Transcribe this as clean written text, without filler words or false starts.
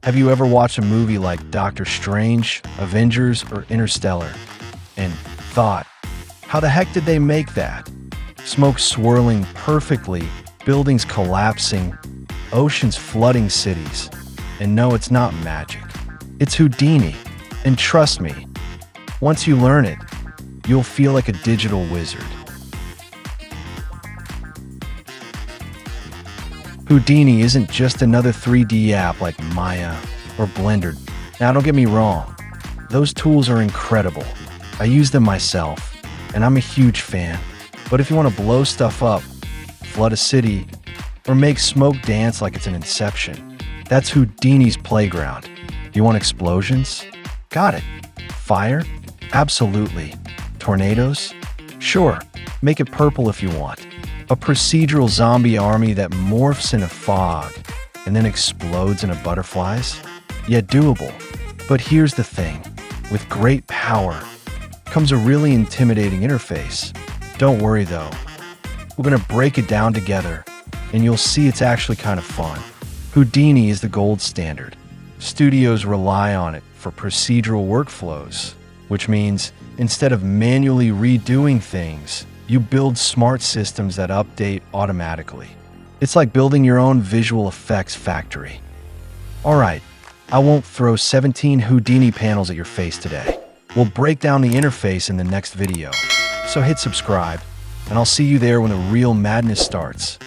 Have you ever watched a movie like Doctor Strange, Avengers, or Interstellar and thought, how the heck did they make that? Smoke swirling perfectly, buildings collapsing, oceans flooding cities. And no, it's not magic. It's Houdini. And trust me, once you learn it, you'll feel like a digital wizard. Houdini isn't just another 3D app like Maya or Blender. Now, don't get me wrong, those tools are incredible. I use them myself, and I'm a huge fan. But if you want to blow stuff up, flood a city, or make smoke dance like it's an Inception, that's Houdini's playground. You want explosions? Got it. Fire? Absolutely. Tornadoes? Sure. Make it purple if you want. A procedural zombie army that morphs in a fog and then explodes into butterflies? Yeah, doable. But here's the thing. With great power comes a really intimidating interface. Don't worry though. We're going to break it down together, and you'll see it's actually kind of fun. Houdini is the gold standard. Studios rely on it for procedural workflows, which means instead of manually redoing things, you build smart systems that update automatically. It's like building your own visual effects factory. Alright, I won't throw 17 Houdini panels at your face today. We'll break down the interface in the next video. So hit subscribe, and I'll see you there when the real madness starts.